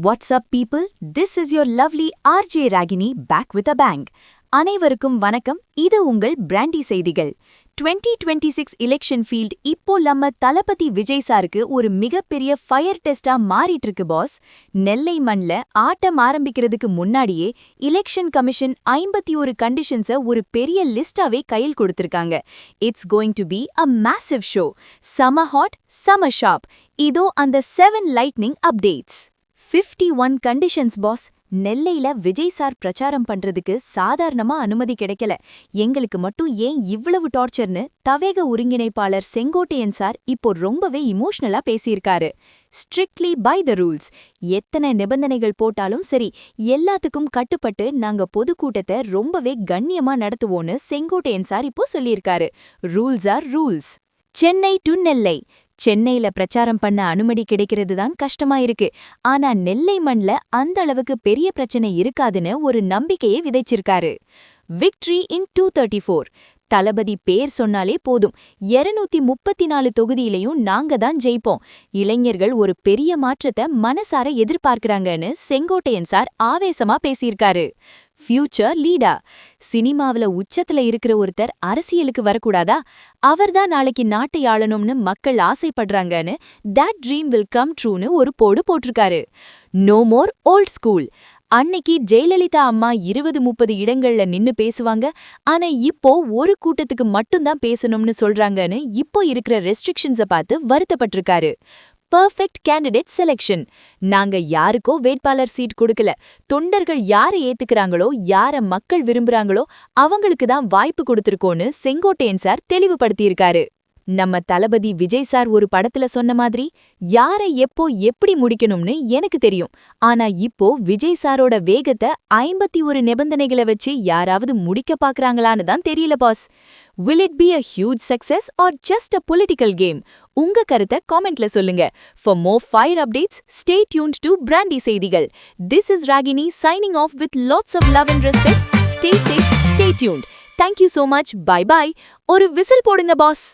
What's up people? This is your lovely RJ Ragini back with a bang. அனைவருக்கும் வணக்கம். இது உங்கள் brandy செய்திகள். 2026 எலெக்ஷன் ஃபீல்ட் இப்போ நம்ம தலபதி விஜய் சாருக்கு ஒரு மிகப்பெரிய ஃபயர் டெஸ்டா மாறிட்டு இருக்கு பாஸ். நெல்லை மண்ல ஆட்டம் ஆரம்பிக்கிறதுக்கு முன்னாடியே எலெக்ஷன் கமிஷன் 51 கண்டிஷன்ஸை ஒரு பெரிய லிஸ்டாவே கையில் கொடுத்திருக்காங்க. It's going to be a massive show. சம ஹாட், சம ஷார்ப். இதோ அந்த 7 லைட்னிங் அப்டேட்ஸ். 51 conditions pass. நெல்லையில விஜய் சார் பிரச்சாரம் பண்றதுக்கு சாதாரணமா அனுமதி கிடைக்கல. எங்களுக்கு மட்டும் ஏன் இவ்வளவு டார்ச்சர்னு தவேக ஒருங்கிணைப்பாளர் செங்கோட்டையன் சார் இப்போ ரொம்பவே இமோஷனலா பேசியிருக்காரு. Strictly by the rules. எத்தனை நிபந்தனைகள் போட்டாலும் சரி, எல்லாத்துக்கும் கட்டுப்பட்டு நாங்க பொதுக்கூட்டத்தை ரொம்பவே கண்ணியமா நடத்துவோன்னு செங்கோட்டையன் சார் இப்போ சொல்லியிருக்காரு. Rules are rules. Chennai to Nellai. சென்னையில பிரச்சாரம் பண்ண அனுமதி கிடைக்கிறது தான் கஷ்டமா இருக்கு. ஆனா நெல்லை மண்ல அந்த அளவுக்கு பெரிய பிரச்சனை இருக்காதுன்னு ஒரு நம்பிக்கையை விதைச்சிருக்காரு. விக்டரி இன் 234. தளபதி பேர் சொன்னாலே போதும், 234 தொகுதியிலையும் நாங்க தான் ஜெயிப்போம். இளைஞர்கள் ஒரு பெரிய மாற்றத்தை மனசார எதிர்பார்க்கறாங்கன்னு செங்கோட்டையன் சார் ஆவேசமா பேசியிருக்காரு. ஃபியூச்சர் லீடா. சினிமாவில உச்சத்துல இருக்கிற ஒருத்தர் அரசியலுக்கு வரக்கூடாதா? அவர்தான் நாளைக்கு நாட்டை ஆளணும்னு மக்கள் ஆசைப்படுறாங்கன்னு தட் ட்ரீம் வில் கம் ட்ரூன்னு ஒரு போடு போட்டிருக்காரு. No more old school. அன்னைக்கு ஜெயலலிதா அம்மா 20-30 இடங்கள்ல நின்னு பேசுவாங்க. ஆனா இப்போ ஒரு கூட்டத்துக்கு மட்டும்தான் பேசணும்னு சொல்றாங்கன்னு இப்போ இருக்கிற ரெஸ்ட்ரிக்ஷன்ஸை பார்த்து வருத்தப்பட்டிருக்காரு. Perfect candidate selection. நாங்க யாருக்கோ வேட்பாளர் சீட் கொடுக்கல. தொண்டர்கள் யாரை ஏத்துக்கிறாங்களோ, யார மக்கள் விரும்புறாங்களோ அவங்களுக்கு தான் வாய்ப்பு கொடுத்திருக்கோன்னு செங்கோட்டையன் சார் தெளிவுபடுத்தியிருக்காரு. நம்ம தளபதி விஜய் சார் ஒரு படத்துல சொன்ன மாதிரி, யாரை எப்போ எப்படி முடிக்கணும்னு எனக்கு தெரியும். ஆனா இப்போ விஜய் சாரோட வேகத்தை 51 நிபந்தனைகளை வச்சு யாராவது முடிக்க பாக்குறாங்களான்னு தான் தெரியல pass. Will it be a huge success or just a political game? உங்க கருத்தை காமெண்ட்ல சொல்லுங்க. For more fire updates, stay tuned to brandy செய்திகள். This is Ragini signing off with lots of love and respect. Stay safe, stay tuned. Thank you so much. Bye bye. ஒரு whistle போடுங்க pass.